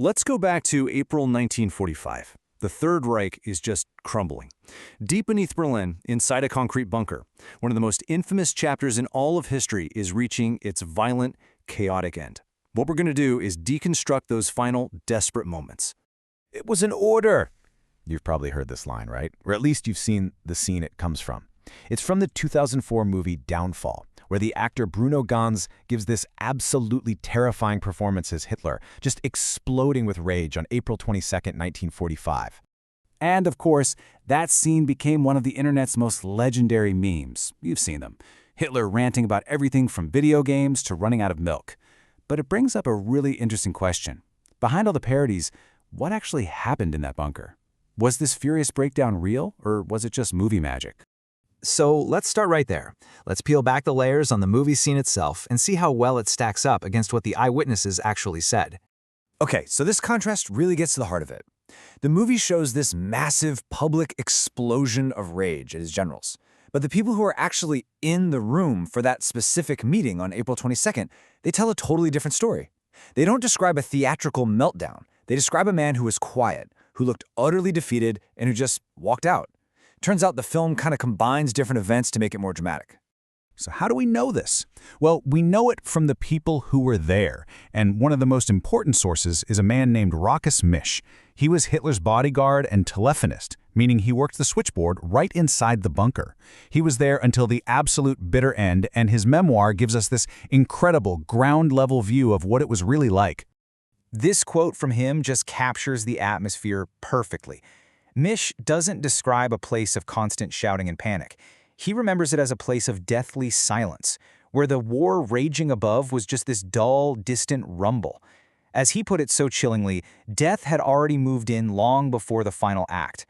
Let's go back to April 1945. The Third Reich is just crumbling. Deep beneath Berlin, inside a concrete bunker, one of the most infamous chapters in all of history is reaching its violent, chaotic end. What we're going to do is deconstruct those final, desperate moments. It was an order. You've probably heard this line, right? Or at least you've seen the scene it comes from. It's from the 2004 movie Downfall, where the actor Bruno Ganz gives this absolutely terrifying performance as Hitler, just exploding with rage on April 22nd, 1945. And of course, that scene became one of the internet's most legendary memes. You've seen them. Hitler ranting about everything from video games to running out of milk. But it brings up a really interesting question. Behind all the parodies, what actually happened in that bunker? Was this furious breakdown real, or was it just movie magic? So let's start right there. Let's peel back the layers on the movie scene itself and see how well it stacks up against what the eyewitnesses actually said. Okay, so this contrast really gets to the heart of it. The movie shows this massive public explosion of rage at his generals. But the people who are actually in the room for that specific meeting on April 22nd, they tell a totally different story. They don't describe a theatrical meltdown. They describe a man who was quiet, who looked utterly defeated, and who just walked out. Turns out the film kind of combines different events to make it more dramatic. So how do we know this? Well, we know it from the people who were there, and one of the most important sources is a man named Rokas Mish. He was Hitler's bodyguard and telephonist, meaning he worked the switchboard right inside the bunker. He was there until the absolute bitter end, and his memoir gives us this incredible ground-level view of what it was really like. This quote from him just captures the atmosphere perfectly. Mish doesn't describe a place of constant shouting and panic. He remembers it as a place of deathly silence, where the war raging above was just this dull, distant rumble. As he put it so chillingly, death had already moved in long before the final act.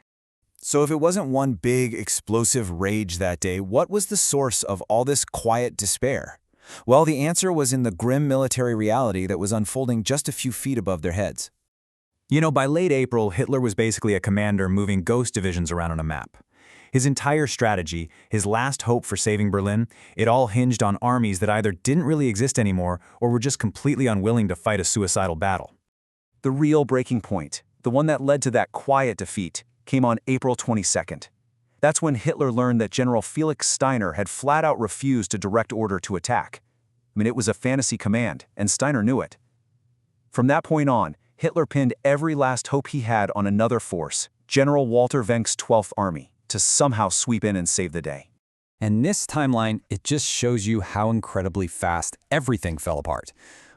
So if it wasn't one big, explosive rage that day, what was the source of all this quiet despair? Well, the answer was in the grim military reality that was unfolding just a few feet above their heads. You know, by late April, Hitler was basically a commander moving ghost divisions around on a map. His entire strategy, his last hope for saving Berlin, it all hinged on armies that either didn't really exist anymore or were just completely unwilling to fight a suicidal battle. The real breaking point, the one that led to that quiet defeat, came on April 22nd. That's when Hitler learned that General Felix Steiner had flat out refused to direct order to attack. I mean, it was a fantasy command, and Steiner knew it. From that point on, Hitler pinned every last hope he had on another force, General Walter Wenck's 12th Army, to somehow sweep in and save the day. And this timeline, it just shows you how incredibly fast everything fell apart.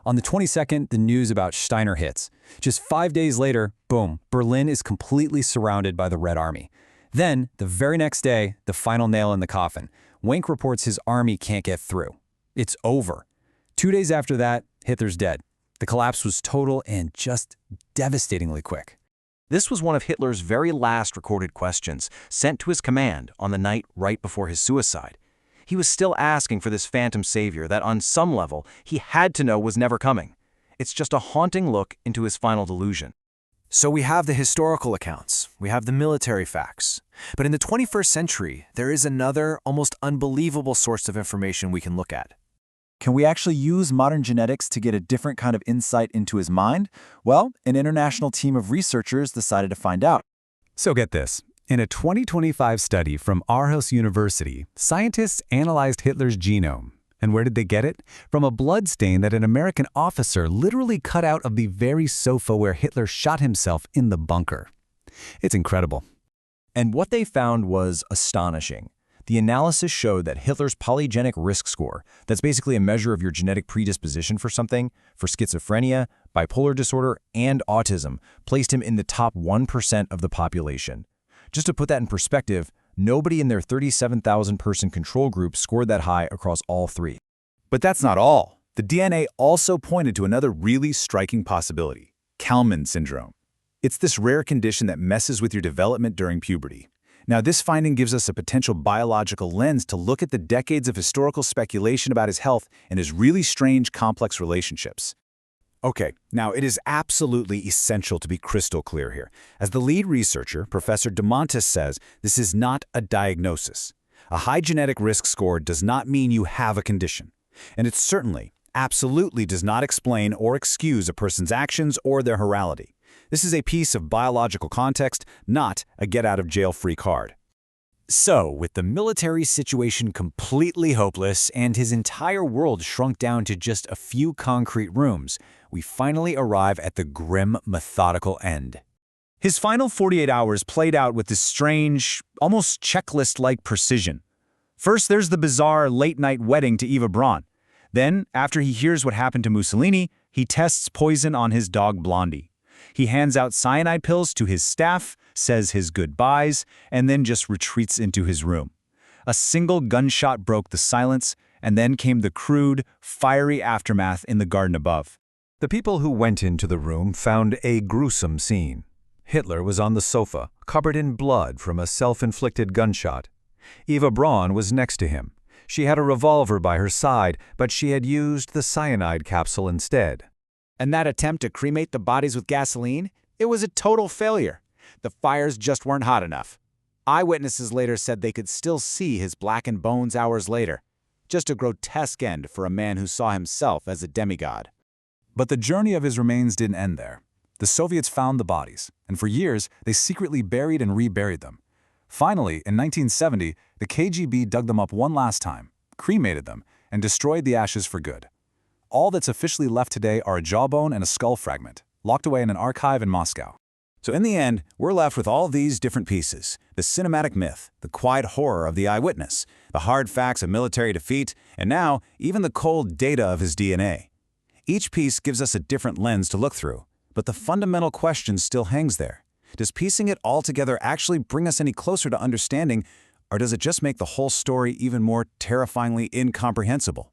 On the 22nd, the news about Steiner hits. Just 5 days later, boom, Berlin is completely surrounded by the Red Army. Then, the very next day, the final nail in the coffin. Wenck reports his army can't get through. It's over. 2 days after that, Hitler's dead. The collapse was total and just devastatingly quick. This was one of Hitler's very last recorded questions, sent to his command on the night right before his suicide. He was still asking for this phantom savior that on some level he had to know was never coming. It's just a haunting look into his final delusion. So we have the historical accounts, we have the military facts. But in the 21st century, there is another, almost unbelievable source of information we can look at. Can we actually use modern genetics to get a different kind of insight into his mind? Well, an international team of researchers decided to find out. So get this. In a 2025 study from Aarhus University, scientists analyzed Hitler's genome. And where did they get it? From a blood stain that an American officer literally cut out of the very sofa where Hitler shot himself in the bunker. It's incredible. And what they found was astonishing. The analysis showed that Hitler's polygenic risk score, that's basically a measure of your genetic predisposition for something, for schizophrenia, bipolar disorder, and autism, placed him in the top 1% of the population. Just to put that in perspective, nobody in their 37,000-person control group scored that high across all three. But that's not all. The DNA also pointed to another really striking possibility, Kalman syndrome. It's this rare condition that messes with your development during puberty. Now, this finding gives us a potential biological lens to look at the decades of historical speculation about his health and his really strange, complex relationships. Okay, now it is absolutely essential to be crystal clear here. As the lead researcher, Professor DeMontis says, this is not a diagnosis. A high genetic risk score does not mean you have a condition. And it's certainly, absolutely does not explain or excuse a person's actions or their morality. This is a piece of biological context, not a get-out-of-jail-free card. So, with the military situation completely hopeless and his entire world shrunk down to just a few concrete rooms, we finally arrive at the grim, methodical end. His final 48 hours played out with this strange, almost checklist-like precision. First, there's the bizarre late-night wedding to Eva Braun. Then, after he hears what happened to Mussolini, he tests poison on his dog Blondie. He hands out cyanide pills to his staff, says his goodbyes, and then just retreats into his room. A single gunshot broke the silence, and then came the crude, fiery aftermath in the garden above. The people who went into the room found a gruesome scene. Hitler was on the sofa, covered in blood from a self-inflicted gunshot. Eva Braun was next to him. She had a revolver by her side, but she had used the cyanide capsule instead. And that attempt to cremate the bodies with gasoline? It was a total failure. The fires just weren't hot enough. Eyewitnesses later said they could still see his blackened bones hours later. Just a grotesque end for a man who saw himself as a demigod. But the journey of his remains didn't end there. The Soviets found the bodies, and for years, they secretly buried and reburied them. Finally, in 1970, the KGB dug them up one last time, cremated them, and destroyed the ashes for good. All that's officially left today are a jawbone and a skull fragment, locked away in an archive in Moscow. So in the end, we're left with all these different pieces: the cinematic myth, the quiet horror of the eyewitness, the hard facts of military defeat, and now even the cold data of his DNA. Each piece gives us a different lens to look through, but the fundamental question still hangs there. Does piecing it all together actually bring us any closer to understanding, or does it just make the whole story even more terrifyingly incomprehensible?